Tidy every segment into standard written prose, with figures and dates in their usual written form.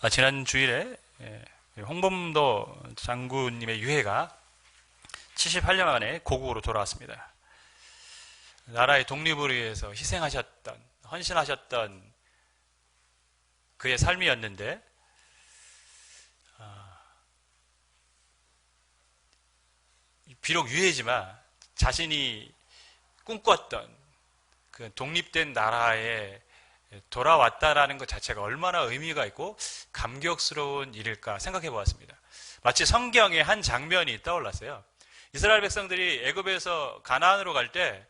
지난 주일에 홍범도 장군님의 유해가 78년 만에 고국으로 돌아왔습니다. 나라의 독립을 위해서 희생하셨던, 헌신하셨던 그의 삶이었는데 비록 유해지만 자신이 꿈꿨던 그 독립된 나라에 돌아왔다라는 것 자체가 얼마나 의미가 있고 감격스러운 일일까 생각해 보았습니다. 마치 성경의 한 장면이 떠올랐어요. 이스라엘 백성들이 애굽에서 가나안으로 갈 때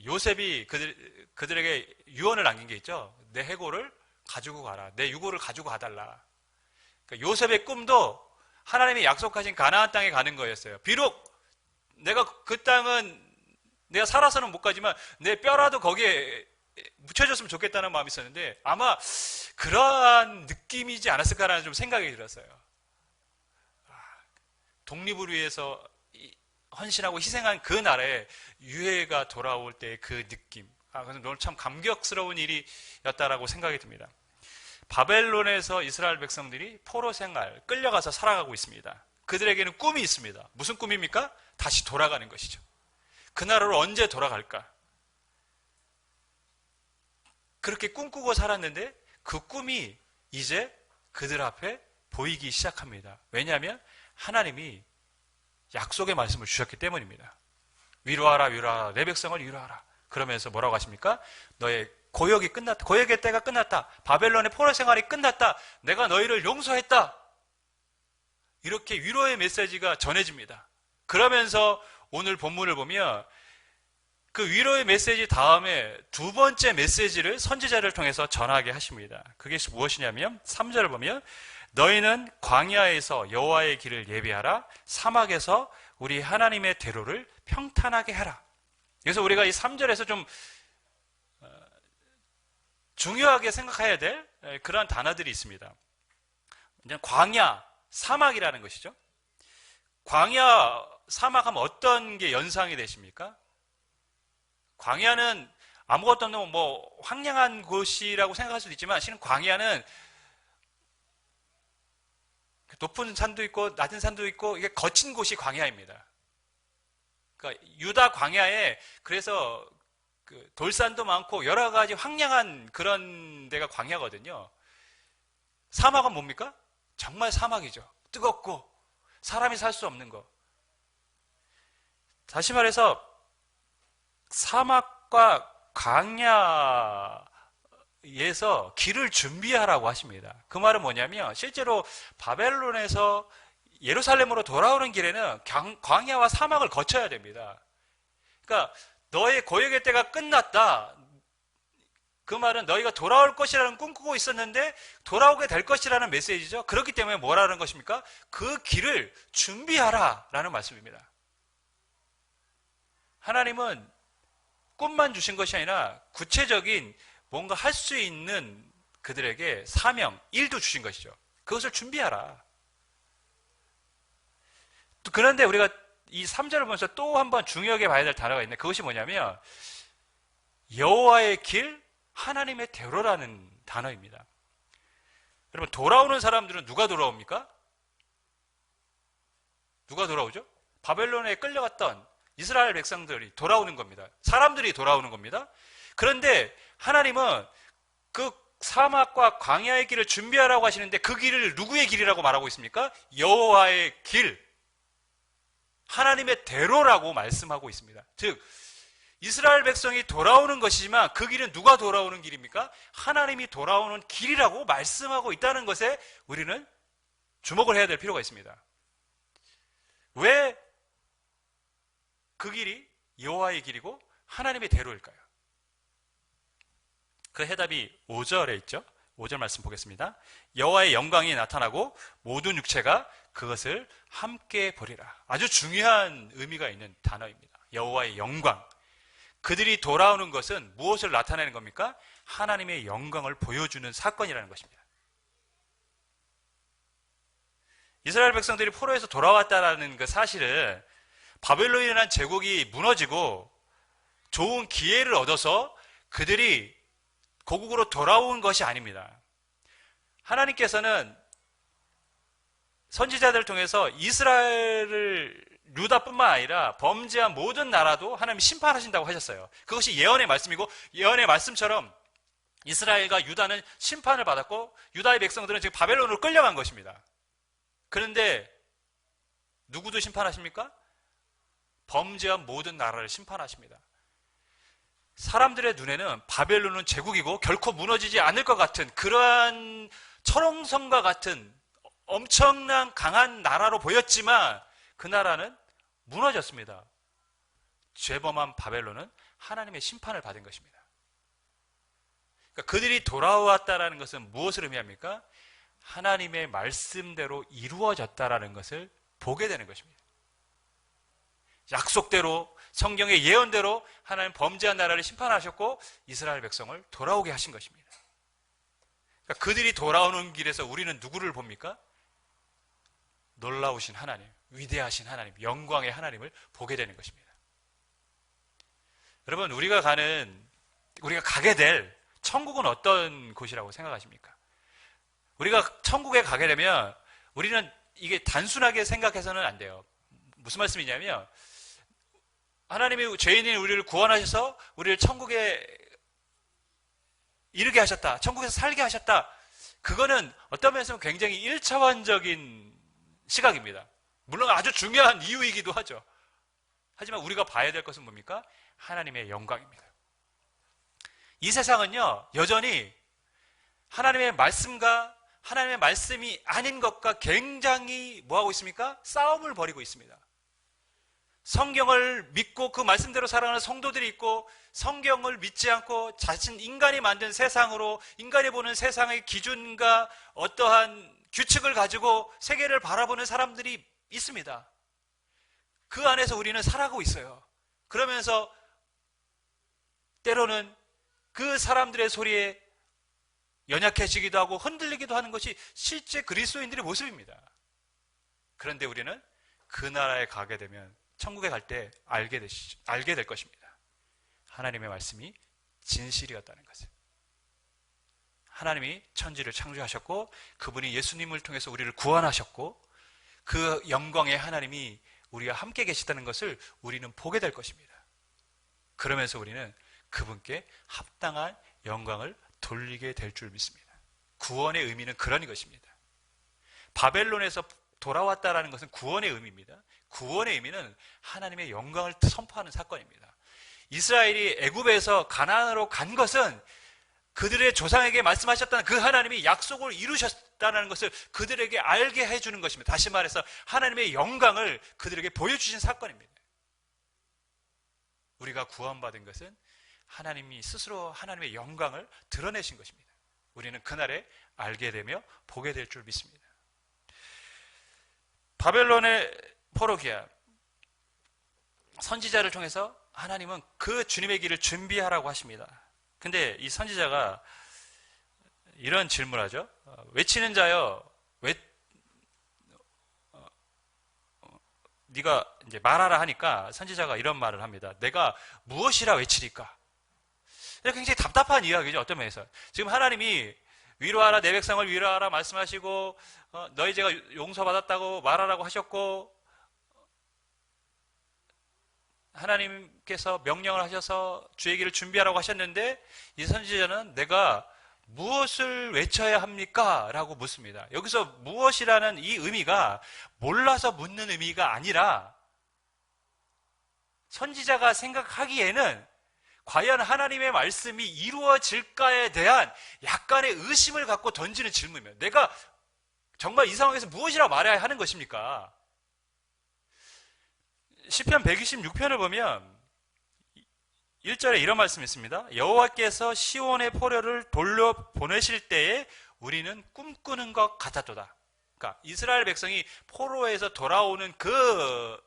요셉이 그들에게 유언을 남긴 게 있죠. 내 해골을 가지고 가라. 내 유골을 가지고 가달라. 그러니까 요셉의 꿈도 하나님이 약속하신 가나안 땅에 가는 거였어요. 비록 내가 그 땅은 내가 살아서는 못 가지만 내 뼈라도 거기에 묻혀졌으면 좋겠다는 마음이 있었는데 아마 그러한 느낌이지 않았을까라는 좀 생각이 들었어요. 독립을 위해서 헌신하고 희생한 그 나라에 유해가 돌아올 때의 그 느낌. 그래서 오늘 참 감격스러운 일이었다라고 생각이 듭니다. 바벨론에서 이스라엘 백성들이 포로 생활, 끌려가서 살아가고 있습니다. 그들에게는 꿈이 있습니다. 무슨 꿈입니까? 다시 돌아가는 것이죠. 그 나라로 언제 돌아갈까? 그렇게 꿈꾸고 살았는데 그 꿈이 이제 그들 앞에 보이기 시작합니다. 왜냐하면 하나님이 약속의 말씀을 주셨기 때문입니다. 위로하라, 위로하라, 내 백성을 위로하라. 그러면서 뭐라고 하십니까? 너의 고역이 끝났다. 고역의 때가 끝났다. 바벨론의 포로 생활이 끝났다. 내가 너희를 용서했다. 이렇게 위로의 메시지가 전해집니다. 그러면서 오늘 본문을 보면 그 위로의 메시지 다음에 두 번째 메시지를 선지자를 통해서 전하게 하십니다. 그게 무엇이냐면 3절을 보면 너희는 광야에서 여호와의 길을 예비하라. 사막에서 우리 하나님의 대로를 평탄하게 하라. 그래서 우리가 이 3절에서 좀 중요하게 생각해야 될 그러한 단어들이 있습니다. 광야, 사막이라는 것이죠. 광야, 사막하면 어떤 게 연상이 되십니까? 광야는 아무것도 없는 황량한 곳이라고 생각할 수도 있지만 실은 광야는 높은 산도 있고 낮은 산도 있고 이게 거친 곳이 광야입니다. 그러니까 유다 광야에 그래서 그 돌산도 많고 여러 가지 황량한 그런 데가 광야거든요. 사막은 뭡니까? 정말 사막이죠. 뜨겁고 사람이 살 수 없는 거. 다시 말해서 사막과 광야에서 길을 준비하라고 하십니다. 그 말은 뭐냐면 실제로 바벨론에서 예루살렘으로 돌아오는 길에는 광야와 사막을 거쳐야 됩니다. 그러니까 너의 고역의 때가 끝났다. 그 말은 너희가 돌아올 것이라는 꿈꾸고 있었는데 돌아오게 될 것이라는 메시지죠. 그렇기 때문에 뭐라는 것입니까? 그 길을 준비하라 라는 말씀입니다. 하나님은 꿈만 주신 것이 아니라 구체적인 뭔가 할 수 있는 그들에게 사명, 일도 주신 것이죠. 그것을 준비하라. 그런데 우리가 이 3절을 보면서 또 한 번 중요하게 봐야 될 단어가 있는데 그것이 뭐냐면 여호와의 길, 하나님의 대로라는 단어입니다. 여러분 돌아오는 사람들은 누가 돌아옵니까? 누가 돌아오죠? 바벨론에 끌려갔던 이스라엘 백성들이 돌아오는 겁니다. 사람들이 돌아오는 겁니다. 그런데 하나님은 그 사막과 광야의 길을 준비하라고 하시는데 그 길을 누구의 길이라고 말하고 있습니까? 여호와의 길, 하나님의 대로라고 말씀하고 있습니다. 즉 이스라엘 백성이 돌아오는 것이지만 그 길은 누가 돌아오는 길입니까? 하나님이 돌아오는 길이라고 말씀하고 있다는 것에 우리는 주목을 해야 될 필요가 있습니다. 왜 그 길이 여호와의 길이고 하나님의 대로일까요? 그 해답이 5절에 있죠. 5절 말씀 보겠습니다. 여호와의 영광이 나타나고 모든 육체가 그것을 함께 보리라. 아주 중요한 의미가 있는 단어입니다. 여호와의 영광. 그들이 돌아오는 것은 무엇을 나타내는 겁니까? 하나님의 영광을 보여주는 사건이라는 것입니다. 이스라엘 백성들이 포로에서 돌아왔다는 그 사실은 바벨론이라는 제국이 무너지고 좋은 기회를 얻어서 그들이 고국으로 돌아온 것이 아닙니다. 하나님께서는 선지자들을 통해서 이스라엘을 유다뿐만 아니라 범죄한 모든 나라도 하나님이 심판하신다고 하셨어요. 그것이 예언의 말씀이고, 예언의 말씀처럼 이스라엘과 유다는 심판을 받았고 유다의 백성들은 지금 바벨론으로 끌려간 것입니다. 그런데 누구도 심판하십니까? 범죄한 모든 나라를 심판하십니다. 사람들의 눈에는 바벨론은 제국이고 결코 무너지지 않을 것 같은 그러한 철옹성과 같은 엄청난 강한 나라로 보였지만 그 나라는 무너졌습니다. 죄범한 바벨론은 하나님의 심판을 받은 것입니다. 그러니까 그들이 돌아왔다는 것은 무엇을 의미합니까? 하나님의 말씀대로 이루어졌다라는 것을 보게 되는 것입니다. 약속대로, 성경의 예언대로 하나님 범죄한 나라를 심판하셨고 이스라엘 백성을 돌아오게 하신 것입니다. 그러니까 그들이 돌아오는 길에서 우리는 누구를 봅니까? 놀라우신 하나님, 위대하신 하나님, 영광의 하나님을 보게 되는 것입니다. 여러분, 우리가 가게 될 천국은 어떤 곳이라고 생각하십니까? 우리가 천국에 가게 되면 우리는 이게 단순하게 생각해서는 안 돼요. 무슨 말씀이냐면 하나님이 죄인인 우리를 구원하셔서 우리를 천국에 이르게 하셨다. 천국에서 살게 하셨다. 그거는 어떤 면에서는 굉장히 1차원적인 시각입니다. 물론 아주 중요한 이유이기도 하죠. 하지만 우리가 봐야 될 것은 뭡니까? 하나님의 영광입니다. 이 세상은요, 여전히 하나님의 말씀과 하나님의 말씀이 아닌 것과 굉장히 뭐하고 있습니까? 싸움을 벌이고 있습니다. 성경을 믿고 그 말씀대로 살아가는 성도들이 있고 성경을 믿지 않고 자신 인간이 만든 세상으로 인간이 보는 세상의 기준과 어떠한 규칙을 가지고 세계를 바라보는 사람들이 있습니다. 그 안에서 우리는 살아가고 있어요. 그러면서 때로는 그 사람들의 소리에 연약해지기도 하고 흔들리기도 하는 것이 실제 그리스도인들의 모습입니다. 그런데 우리는 그 나라에 가게 되면 천국에 갈 때 알게 될 것입니다. 하나님의 말씀이 진실이었다는 것을. 하나님이 천지를 창조하셨고 그분이 예수님을 통해서 우리를 구원하셨고 그 영광의 하나님이 우리와 함께 계시다는 것을 우리는 보게 될 것입니다. 그러면서 우리는 그분께 합당한 영광을 돌리게 될 줄 믿습니다. 구원의 의미는 그런 것입니다. 바벨론에서 돌아왔다라는 것은 구원의 의미입니다. 구원의 의미는 하나님의 영광을 선포하는 사건입니다. 이스라엘이 애굽에서 가나안으로 간 것은 그들의 조상에게 말씀하셨다는 그 하나님이 약속을 이루셨다는 것을 그들에게 알게 해주는 것입니다. 다시 말해서 하나님의 영광을 그들에게 보여주신 사건입니다. 우리가 구원받은 것은 하나님이 스스로 하나님의 영광을 드러내신 것입니다. 우리는 그날에 알게 되며 보게 될 줄 믿습니다. 바벨론의 포로기아 선지자를 통해서 하나님은 그 주님의 길을 준비하라고 하십니다. 근데 이 선지자가 이런 질문을 하죠. 외치는 자여, 네가 이제 말하라 하니까 선지자가 이런 말을 합니다. 내가 무엇이라 외치리까? 굉장히 답답한 이야기죠. 어떤 면에서. 지금 하나님이 위로하라, 내 백성을 위로하라 말씀하시고 너희 죄가 용서받았다고 말하라고 하셨고 하나님께서 명령을 하셔서 주의 길을 준비하라고 하셨는데 이 선지자는 내가 무엇을 외쳐야 합니까? 라고 묻습니다. 여기서 무엇이라는 이 의미가 몰라서 묻는 의미가 아니라 선지자가 생각하기에는 과연 하나님의 말씀이 이루어질까에 대한 약간의 의심을 갖고 던지는 질문이에요. 내가 정말 이 상황에서 무엇이라고 말해야 하는 것입니까? 시편 126편을 보면 1절에 이런 말씀이 있습니다. 여호와께서 시온의 포로를 돌려보내실 때에 우리는 꿈꾸는 것 같았도다. 그러니까 이스라엘 백성이 포로에서 돌아오는 그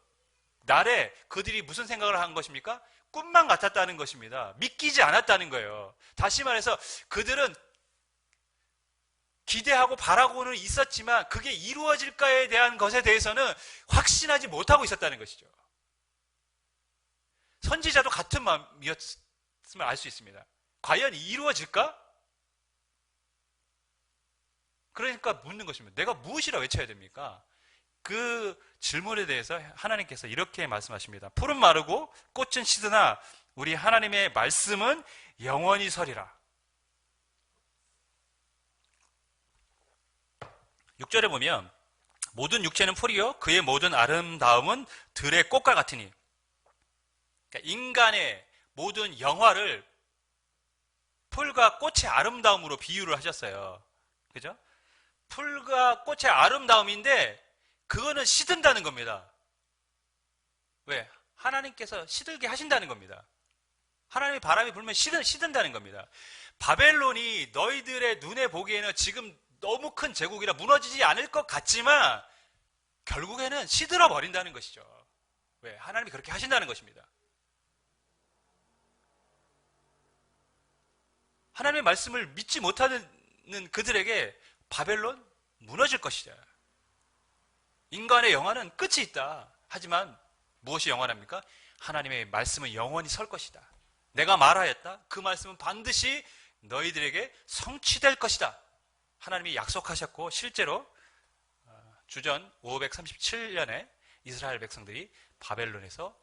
날에 그들이 무슨 생각을 한 것입니까? 꿈만 같았다는 것입니다. 믿기지 않았다는 거예요. 다시 말해서 그들은 기대하고 바라고는 있었지만 그게 이루어질까에 대한 것에 대해서는 확신하지 못하고 있었다는 것이죠. 선지자도 같은 마음이었음을 알 수 있습니다. 과연 이루어질까? 그러니까 묻는 것입니다. 내가 무엇이라 외쳐야 됩니까? 그 질문에 대해서 하나님께서 이렇게 말씀하십니다. 풀은 마르고 꽃은 시드나 우리 하나님의 말씀은 영원히 서리라. 6절에 보면 모든 육체는 풀이요 그의 모든 아름다움은 들의 꽃과 같으니, 그러니까 인간의 모든 영화를 풀과 꽃의 아름다움으로 비유를 하셨어요. 그죠? 풀과 꽃의 아름다움인데 그거는 시든다는 겁니다. 왜? 하나님께서 시들게 하신다는 겁니다. 하나님의 바람이 불면 시든다는 겁니다. 바벨론이 너희들의 눈에 보기에는 지금 너무 큰 제국이라 무너지지 않을 것 같지만 결국에는 시들어 버린다는 것이죠. 왜? 하나님이 그렇게 하신다는 것입니다. 하나님의 말씀을 믿지 못하는 그들에게 바벨론 무너질 것이다. 인간의 영화는 끝이 있다. 하지만 무엇이 영원합니까? 하나님의 말씀은 영원히 설 것이다. 내가 말하였다. 그 말씀은 반드시 너희들에게 성취될 것이다. 하나님이 약속하셨고 실제로 주전 537년에 이스라엘 백성들이 바벨론에서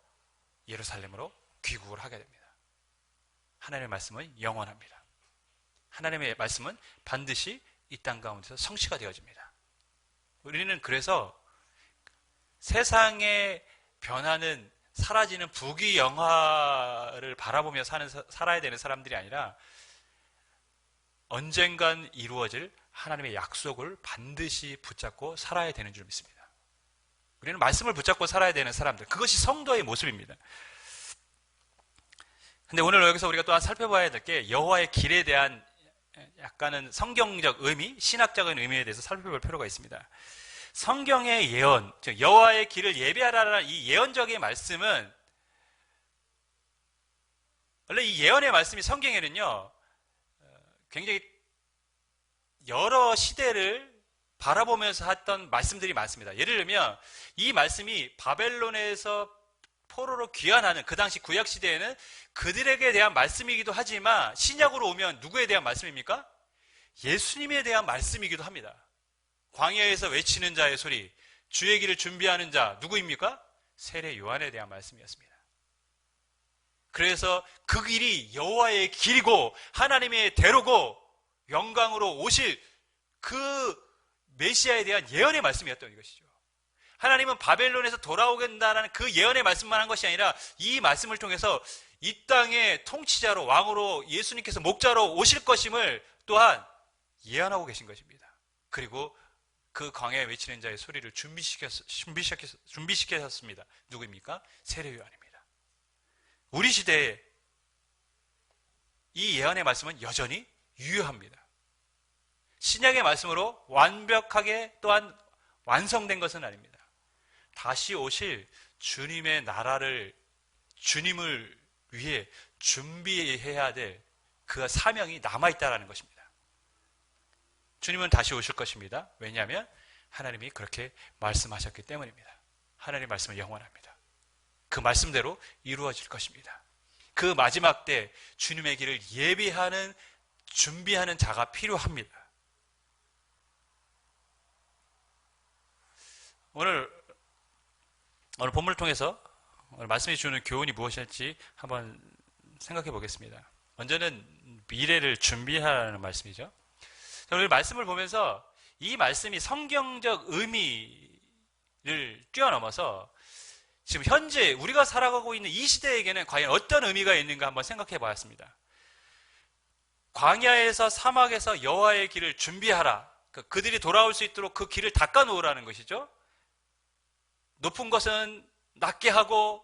예루살렘으로 귀국을 하게 됩니다. 하나님의 말씀은 영원합니다. 하나님의 말씀은 반드시 이 땅 가운데서 성취가 되어집니다. 우리는 그래서 세상에 변하는 사라지는 부귀영화를 바라보며 살아야 되는 사람들이 아니라 언젠간 이루어질 하나님의 약속을 반드시 붙잡고 살아야 되는 줄 믿습니다. 우리는 말씀을 붙잡고 살아야 되는 사람들, 그것이 성도의 모습입니다. 근데 오늘 여기서 우리가 또한 살펴봐야 될 게 여호와의 길에 대한 약간은 성경적 의미, 신학적인 의미에 대해서 살펴볼 필요가 있습니다. 성경의 예언, 즉 여호와의 길을 예비하라라는 이 예언적인 말씀은, 원래 이 예언의 말씀이 성경에는요 굉장히 여러 시대를 바라보면서 했던 말씀들이 많습니다. 예를 들면 이 말씀이 바벨론에서 포로로 귀환하는 그 당시 구약 시대에는 그들에게 대한 말씀이기도 하지만 신약으로 오면 누구에 대한 말씀입니까? 예수님에 대한 말씀이기도 합니다. 광야에서 외치는 자의 소리, 주의 길을 준비하는 자 누구입니까? 세례 요한에 대한 말씀이었습니다. 그래서 그 길이 여호와의 길이고 하나님의 대로고 영광으로 오실 그 메시아에 대한 예언의 말씀이었던 것이죠. 하나님은 바벨론에서 돌아오겠다는 그 예언의 말씀만 한 것이 아니라 이 말씀을 통해서 이 땅의 통치자로 왕으로 예수님께서 목자로 오실 것임을 또한 예언하고 계신 것입니다. 그리고 그 광야에 외치는 자의 소리를 준비시켰습니다. 누구입니까? 세례 요한입니다. 우리 시대에 이 예언의 말씀은 여전히 유효합니다. 신약의 말씀으로 완벽하게 또한 완성된 것은 아닙니다. 다시 오실 주님의 나라를, 주님을 위해 준비해야 될 그 사명이 남아있다는 것입니다. 주님은 다시 오실 것입니다. 왜냐하면 하나님이 그렇게 말씀하셨기 때문입니다. 하나님의 말씀은 영원합니다. 그 말씀대로 이루어질 것입니다. 그 마지막 때 주님의 길을 예비하는, 준비하는 자가 필요합니다. 오늘 본문을 통해서 오늘 말씀이 주는 교훈이 무엇일지 한번 생각해 보겠습니다. 먼저는 미래를 준비하라는 말씀이죠. 오늘 말씀을 보면서 이 말씀이 성경적 의미를 뛰어넘어서 지금 현재 우리가 살아가고 있는 이 시대에게는 과연 어떤 의미가 있는가 한번 생각해 보았습니다. 광야에서 사막에서 여호와의 길을 준비하라. 그들이 돌아올 수 있도록 그 길을 닦아 놓으라는 것이죠. 높은 것은 낮게 하고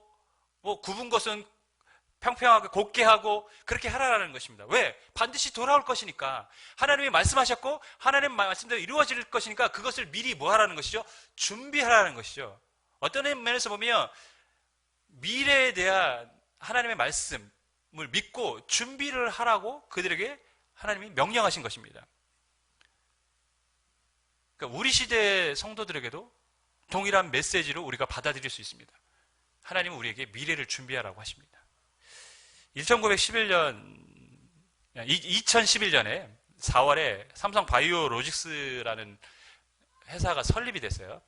굽은 것은 평평하게 곱게 하고 그렇게 하라는 것입니다. 왜? 반드시 돌아올 것이니까. 하나님이 말씀하셨고 하나님 말씀대로 이루어질 것이니까 그것을 미리 뭐 하라는 것이죠? 준비하라는 것이죠. 어떤 면에서 보면 미래에 대한 하나님의 말씀을 믿고 준비를 하라고 그들에게 하나님이 명령하신 것입니다. 그러니까 우리 시대 성도들에게도 동일한 메시지로 우리가 받아들일 수 있습니다. 하나님은 우리에게 미래를 준비하라고 하십니다. 2011년에 4월에 삼성 바이오로직스라는 회사가 설립이 됐어요.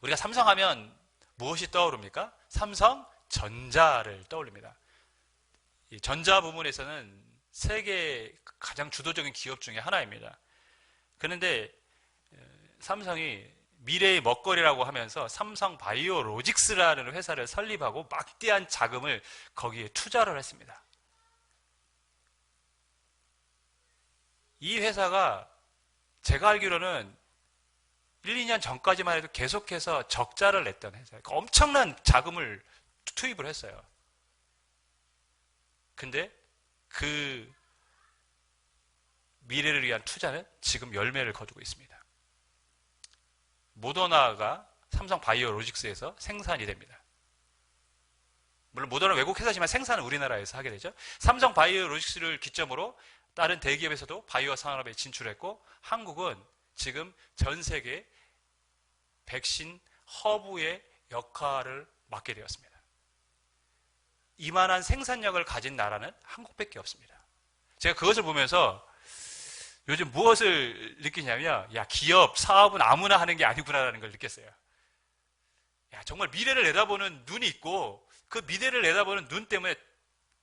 우리가 삼성하면 무엇이 떠오릅니까? 삼성전자를 떠올립니다. 이 전자 부문에서는 세계 가장 주도적인 기업 중에 하나입니다. 그런데 삼성이 미래의 먹거리라고 하면서 삼성 바이오로직스라는 회사를 설립하고 막대한 자금을 거기에 투자를 했습니다. 이 회사가 제가 알기로는 1, 2년 전까지만 해도 계속해서 적자를 냈던 회사예요. 엄청난 자금을 투입을 했어요. 근데 그 미래를 위한 투자는 지금 열매를 거두고 있습니다. 모더나가 삼성 바이오로직스에서 생산이 됩니다. 물론 모더나 외국 회사지만 생산은 우리나라에서 하게 되죠. 삼성 바이오로직스를 기점으로 다른 대기업에서도 바이오 산업에 진출했고, 한국은 지금 전 세계 백신 허브의 역할을 맡게 되었습니다. 이만한 생산력을 가진 나라는 한국밖에 없습니다. 제가 그것을 보면서 요즘 무엇을 느끼냐면, 야, 기업, 사업은 아무나 하는 게 아니구나라는 걸 느꼈어요. 야, 정말 미래를 내다보는 눈이 있고, 그 미래를 내다보는 눈 때문에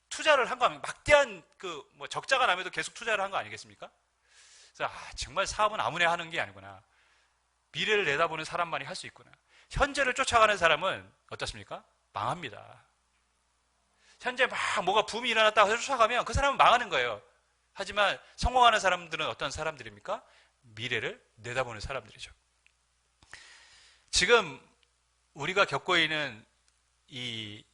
투자를 한 거 아니에요? 막대한 적자가 나면도 계속 투자를 한 거 아니겠습니까? 그래서 정말 사업은 아무나 하는 게 아니구나. 미래를 내다보는 사람만이 할 수 있구나. 현재를 쫓아가는 사람은 어떻습니까? 망합니다. 현재 막 뭐가 붐이 일어났다고 해서 쫓아가면 그 사람은 망하는 거예요. 하지만 성공하는 사람들은 어떤 사람들입니까? 미래를 내다보는 사람들이죠. 지금 우리가 겪고 있는 이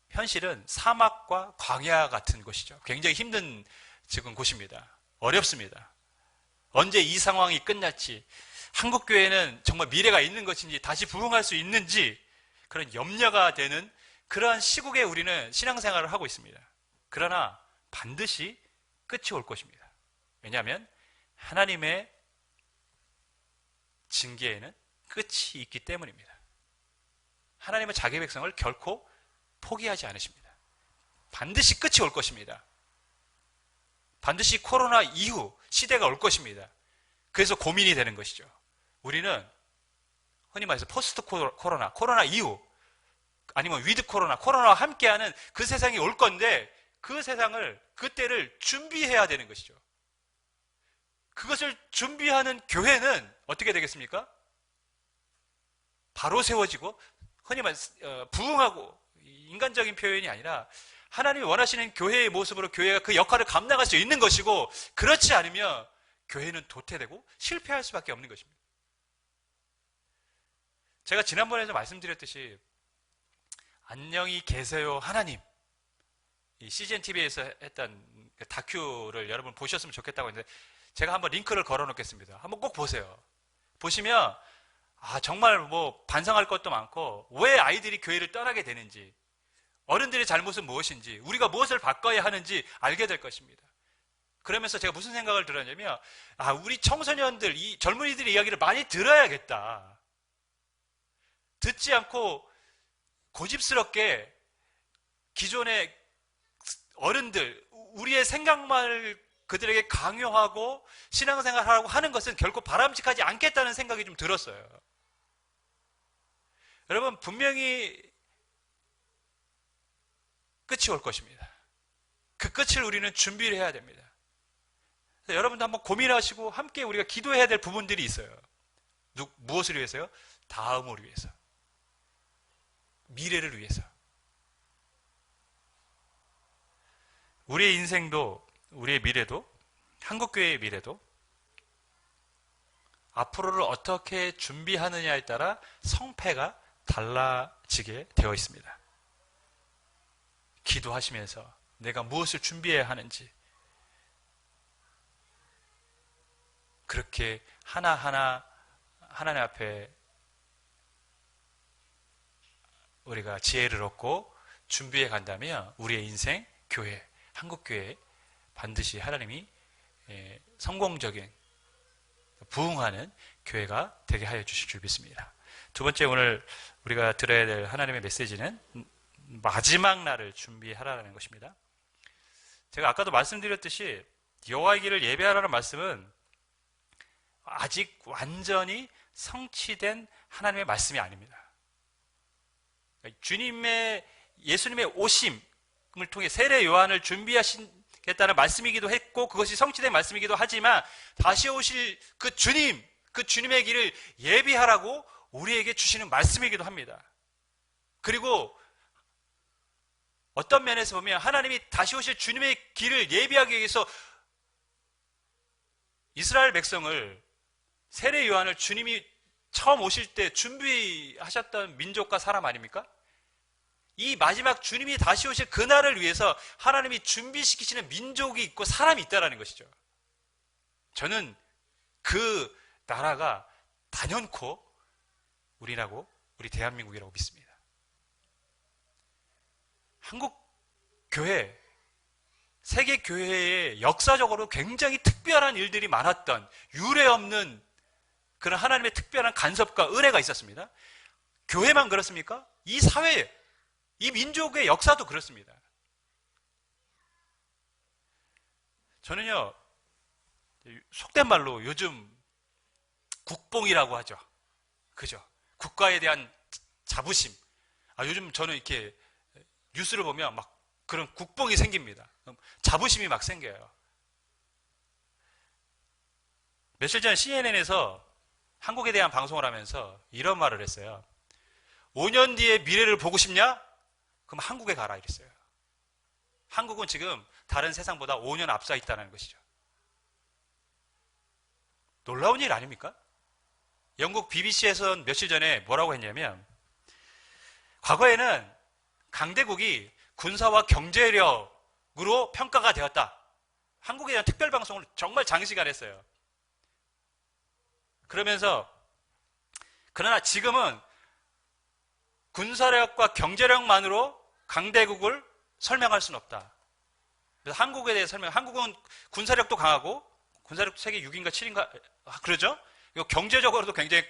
현실은 사막과 광야 같은 곳이죠. 굉장히 힘든 지금 곳입니다. 어렵습니다. 언제 이 상황이 끝날지, 한국교회는 정말 미래가 있는 것인지, 다시 부흥할 수 있는지, 그런 염려가 되는 그러한 시국에 우리는 신앙생활을 하고 있습니다. 그러나 반드시 끝이 올 것입니다. 왜냐하면 하나님의 징계에는 끝이 있기 때문입니다. 하나님은 자기 백성을 결코 포기하지 않으십니다. 반드시 끝이 올 것입니다. 반드시 코로나 이후 시대가 올 것입니다. 그래서 고민이 되는 것이죠. 우리는 흔히 말해서 포스트 코로나 이후, 아니면 위드 코로나와 함께하는 그 세상이 올 건데, 그 세상을, 그때를 준비해야 되는 것이죠. 그것을 준비하는 교회는 어떻게 되겠습니까? 바로 세워지고, 흔히 말해서 부흥하고, 인간적인 표현이 아니라 하나님이 원하시는 교회의 모습으로 교회가 그 역할을 감당할 수 있는 것이고, 그렇지 않으면 교회는 도태되고 실패할 수밖에 없는 것입니다. 제가 지난번에도 말씀드렸듯이 안녕히 계세요 하나님, 이 CGN TV에서 했던 다큐를 여러분 보셨으면 좋겠다고 했는데, 제가 한번 링크를 걸어 놓겠습니다. 한번 꼭 보세요. 보시면 정말 반성할 것도 많고, 왜 아이들이 교회를 떠나게 되는지, 어른들의 잘못은 무엇인지, 우리가 무엇을 바꿔야 하는지 알게 될 것입니다. 그러면서 제가 무슨 생각을 들었냐면, 우리 청소년들, 이 젊은이들의 이야기를 많이 들어야겠다. 듣지 않고 고집스럽게 기존의 어른들, 우리의 생각만을 그들에게 강요하고 신앙생활하라고 하는 것은 결코 바람직하지 않겠다는 생각이 좀 들었어요. 여러분, 분명히 끝이 올 것입니다. 그 끝을 우리는 준비를 해야 됩니다. 여러분도 한번 고민하시고 함께 우리가 기도해야 될 부분들이 있어요. 무엇을 위해서요? 다음을 위해서. 미래를 위해서. 우리의 인생도, 우리의 미래도, 한국교회의 미래도 앞으로를 어떻게 준비하느냐에 따라 성패가 달라지게 되어 있습니다. 기도하시면서 내가 무엇을 준비해야 하는지, 그렇게 하나하나 하나님 앞에 우리가 지혜를 얻고 준비해 간다면 우리의 인생, 교회, 한국교회 반드시 하나님이 성공적인, 부흥하는 교회가 되게 하여 주실 줄 믿습니다. 두 번째, 오늘 우리가 들어야 될 하나님의 메시지는 마지막 날을 준비하라는 것입니다. 제가 아까도 말씀드렸듯이 여호와의 길을 예배하라는 말씀은 아직 완전히 성취된 하나님의 말씀이 아닙니다. 예수님의 오심을 통해 세례 요한을 준비하시겠다는 말씀이기도 했고 그것이 성취된 말씀이기도 하지만 다시 오실 그 주님의 길을 예비하라고 우리에게 주시는 말씀이기도 합니다. 그리고 어떤 면에서 보면 하나님이 다시 오실 주님의 길을 예비하기 위해서 이스라엘 백성을 세례 요한을 주님이 처음 오실 때 준비하셨던 민족과 사람 아닙니까? 이 마지막 주님이 다시 오실 그날을 위해서 하나님이 준비시키시는 민족이 있고 사람이 있다는 것이죠. 저는 그 나라가 단연코 우리 대한민국이라고 믿습니다. 한국 교회, 세계 교회에 역사적으로 굉장히 특별한 일들이 많았던 유례 없는 그런 하나님의 특별한 간섭과 은혜가 있었습니다. 교회만 그렇습니까? 이 사회, 이 민족의 역사도 그렇습니다. 저는요, 속된 말로 요즘 국뽕이라고 하죠. 그죠? 국가에 대한 자부심. 요즘 저는 이렇게 뉴스를 보면 막 그런 국뽕이 생깁니다. 자부심이 막 생겨요. 며칠 전 CNN에서 한국에 대한 방송을 하면서 이런 말을 했어요. 5년 뒤에 미래를 보고 싶냐? 그럼 한국에 가라 이랬어요. 한국은 지금 다른 세상보다 5년 앞서 있다는 것이죠. 놀라운 일 아닙니까? 영국 BBC에서는 며칠 전에 뭐라고 했냐면 과거에는 강대국이 군사와 경제력으로 평가가 되었다. 한국에 대한 특별방송을 정말 장시간 했어요. 그러나 지금은 군사력과 경제력만으로 강대국을 설명할 수는 없다. 그래서 한국에 대해 한국은 군사력도 강하고, 군사력 세계 6인가 7인가, 그러죠? 경제적으로도 굉장히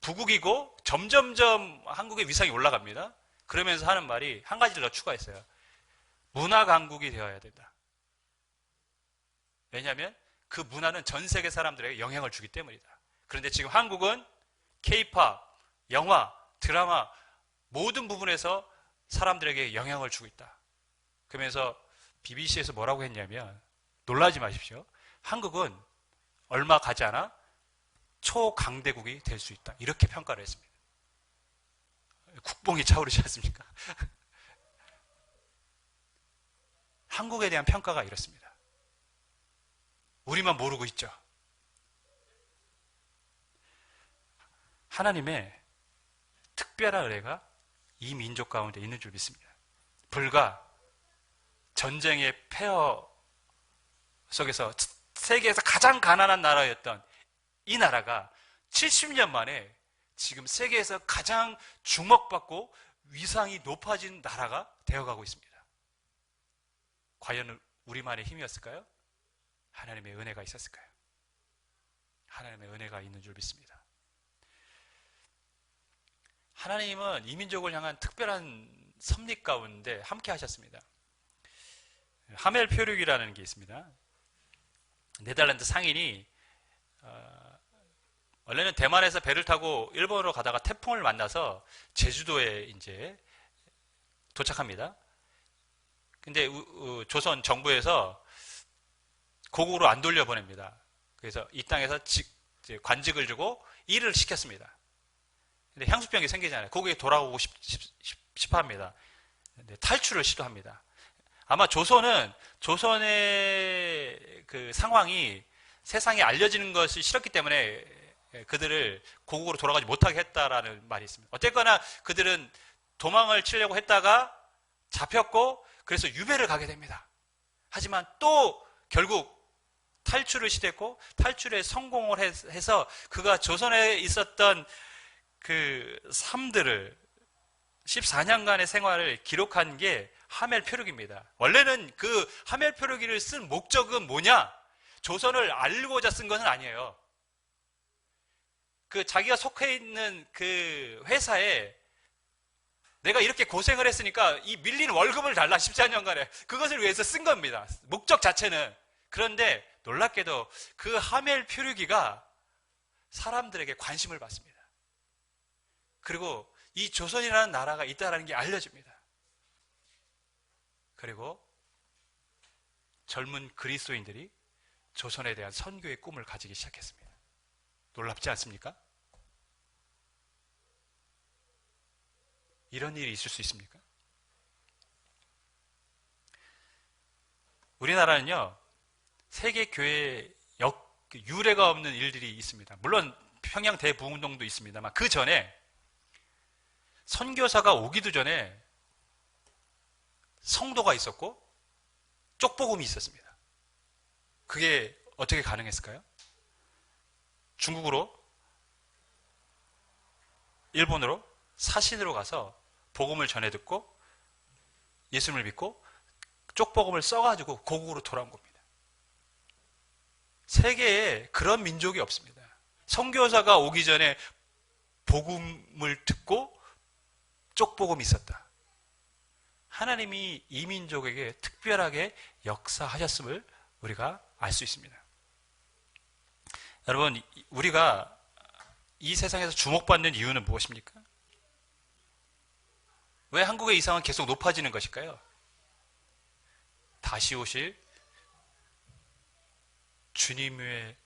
부국이고, 점점점 한국의 위상이 올라갑니다. 그러면서 하는 말이 한 가지를 더 추가했어요. 문화 강국이 되어야 된다. 왜냐하면 그 문화는 전 세계 사람들에게 영향을 주기 때문이다. 그런데 지금 한국은 K-팝, 영화, 드라마 모든 부분에서 사람들에게 영향을 주고 있다. 그러면서 BBC에서 뭐라고 했냐면 놀라지 마십시오. 한국은 얼마 가지 않아 초강대국이 될 수 있다. 이렇게 평가를 했습니다. 국뽕이 차오르지 않습니까? 한국에 대한 평가가 이렇습니다. 우리만 모르고 있죠. 하나님의 특별한 은혜가 이 민족 가운데 있는 줄 믿습니다. 불과 전쟁의 폐허 속에서 세계에서 가장 가난한 나라였던 이 나라가 70년 만에 지금 세계에서 가장 주목받고 위상이 높아진 나라가 되어가고 있습니다. 과연 우리만의 힘이었을까요? 하나님의 은혜가 있었을까요? 하나님의 은혜가 있는 줄 믿습니다. 하나님은 이 민족을 향한 특별한 섭리 가운데 함께 하셨습니다. 하멜 표류기라는 게 있습니다. 네덜란드 상인이 원래는 대만에서 배를 타고 일본으로 가다가 태풍을 만나서 제주도에 이제 도착합니다. 근데 조선 정부에서 고국으로 안 돌려보냅니다. 그래서 이 땅에서 관직을 주고 일을 시켰습니다. 근데 향수병이 생기잖아요. 고국에 돌아오고 싶어 합니다. 근데 탈출을 시도합니다. 아마 조선의 그 상황이 세상에 알려지는 것이 싫었기 때문에 그들을 고국으로 돌아가지 못하게 했다라는 말이 있습니다. 어쨌거나 그들은 도망을 치려고 했다가 잡혔고 그래서 유배를 가게 됩니다. 하지만 또 결국 탈출을 시도했고 탈출에 성공을 해서 그가 조선에 있었던 그 삶들을 14년간의 생활을 기록한 게 하멜 표류기입니다. 원래는 그 하멜 표류기를 쓴 목적은 뭐냐? 조선을 알고자 쓴 것은 아니에요. 그 자기가 속해 있는 그 회사에 내가 이렇게 고생을 했으니까 이 밀린 월급을 달라. 14년간에. 그것을 위해서 쓴 겁니다. 목적 자체는. 그런데 놀랍게도 그 하멜 표류기가 사람들에게 관심을 받습니다. 그리고 이 조선이라는 나라가 있다는 게 알려집니다. 그리고 젊은 그리스도인들이 조선에 대한 선교의 꿈을 가지기 시작했습니다. 놀랍지 않습니까? 이런 일이 있을 수 있습니까? 우리나라는요, 세계 교회에 유례가 없는 일들이 있습니다. 물론 평양 대부운동도 있습니다만 그 전에 선교사가 오기도 전에 성도가 있었고 쪽복음이 있었습니다. 그게 어떻게 가능했을까요? 중국으로, 일본으로, 사신으로 가서 복음을 전해 듣고 예수님을 믿고 쪽복음을 써가지고 고국으로 돌아온 겁니다. 세계에 그런 민족이 없습니다. 선교사가 오기 전에 복음을 듣고 쪽복음이 있었다. 하나님이 이 민족에게 특별하게 역사하셨음을 우리가 알 수 있습니다. 여러분, 우리가 이 세상에서 주목받는 이유는 무엇입니까? 왜 한국의 이상은 계속 높아지는 것일까요? 다시 오실 주님의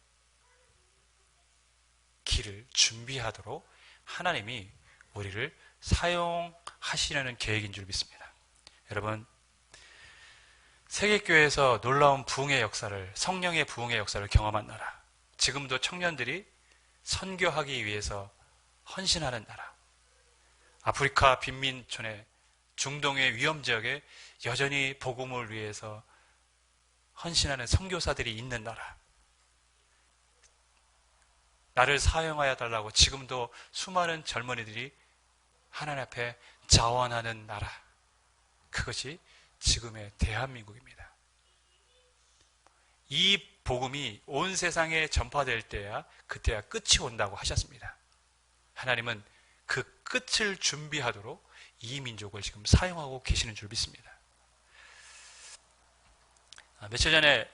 길을 준비하도록 하나님이 우리를 사용하시려는 계획인 줄 믿습니다. 여러분, 세계교회에서 놀라운 부흥의 역사를, 성령의 부흥의 역사를 경험한 나라, 지금도 청년들이 선교하기 위해서 헌신하는 나라, 아프리카 빈민촌의 중동의 위험지역에 여전히 복음을 위해서 헌신하는 선교사들이 있는 나라, 나를 사용하여 달라고 지금도 수많은 젊은이들이 하나님 앞에 자원하는 나라, 그것이 지금의 대한민국입니다. 이 복음이 온 세상에 전파될 때야 그때야 끝이 온다고 하셨습니다. 하나님은 그 끝을 준비하도록 이 민족을 지금 사용하고 계시는 줄 믿습니다. 며칠 전에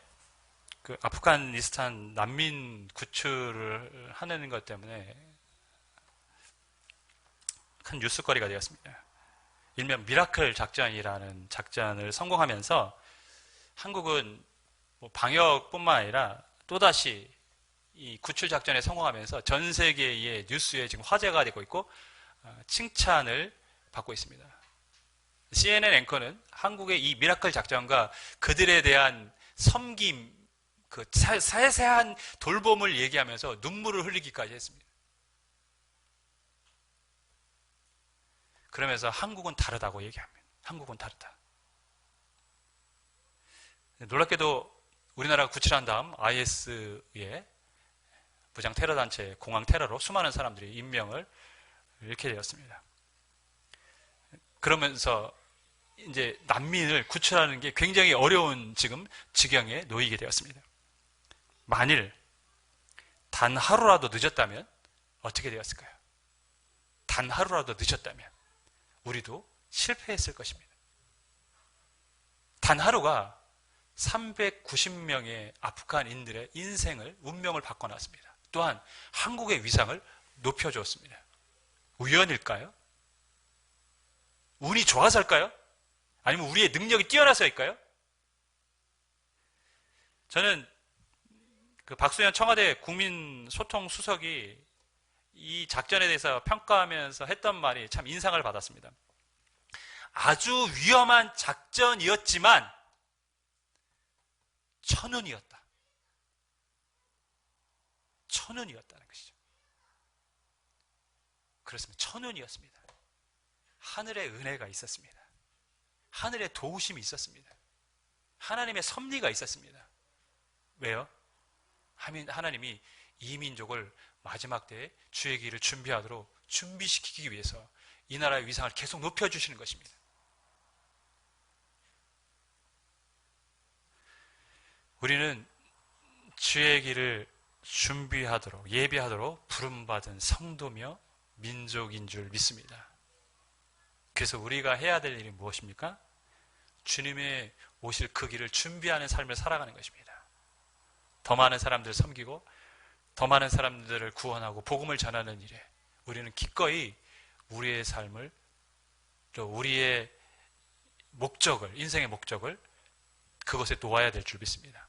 그 아프가니스탄 난민 구출을 하는 것 때문에 큰 뉴스거리가 되었습니다. 일명 미라클 작전이라는 작전을 성공하면서 한국은 뭐 방역뿐만 아니라 또다시 이 구출 작전에 성공하면서 전 세계의 뉴스에 지금 화제가 되고 있고 칭찬을 받고 있습니다. CNN 앵커는 한국의 이 미라클 작전과 그들에 대한 섬김, 그 세세한 돌봄을 얘기하면서 눈물을 흘리기까지 했습니다. 그러면서 한국은 다르다고 얘기합니다. 한국은 다르다. 놀랍게도 우리나라가 구출한 다음 IS의 부장 테러 단체 공항 테러로 수많은 사람들이 인명을 잃게 되었습니다. 그러면서 이제 난민을 구출하는 게 굉장히 어려운 지금 지경에 놓이게 되었습니다. 만일 단 하루라도 늦었다면 어떻게 되었을까요? 단 하루라도 늦었다면 우리도 실패했을 것입니다. 단 하루가 390명의 아프간인들의 인생을, 운명을 바꿔놨습니다. 또한 한국의 위상을 높여주었습니다. 우연일까요? 운이 좋아서일까요? 아니면 우리의 능력이 뛰어나서일까요? 저는 그 박수현 청와대 국민소통수석이 이 작전에 대해서 평가하면서 했던 말이 참 인상을 받았습니다. 아주 위험한 작전이었지만 천운이었다. 천운이었다는 것이죠. 그렇습니다. 천운이었습니다. 하늘의 은혜가 있었습니다. 하늘의 도우심이 있었습니다. 하나님의 섭리가 있었습니다. 왜요? 하나님이 이 민족을 마지막 때에 주의 길을 준비하도록 준비시키기 위해서 이 나라의 위상을 계속 높여주시는 것입니다. 우리는 주의 길을 준비하도록, 예배하도록 부름받은 성도며 민족인 줄 믿습니다. 그래서 우리가 해야 될 일이 무엇입니까? 주님의 오실 그 길을 준비하는 삶을 살아가는 것입니다. 더 많은 사람들을 섬기고 더 많은 사람들을 구원하고 복음을 전하는 일에 우리는 기꺼이 우리의 삶을, 또 우리의 목적을, 인생의 목적을 그것에 놓아야 될 줄 믿습니다.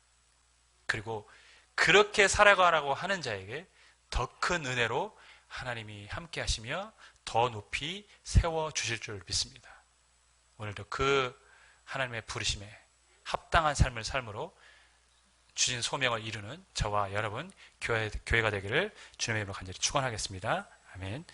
그리고 그렇게 살아가라고 하는 자에게 더 큰 은혜로 하나님이 함께 하시며 더 높이 세워주실 줄 믿습니다. 오늘도 그 하나님의 부르심에 합당한 삶을 삶으로 주신 소명을 이루는 저와 여러분 교회가 되기를 주님의 이름으로 간절히 축원하겠습니다. 아멘.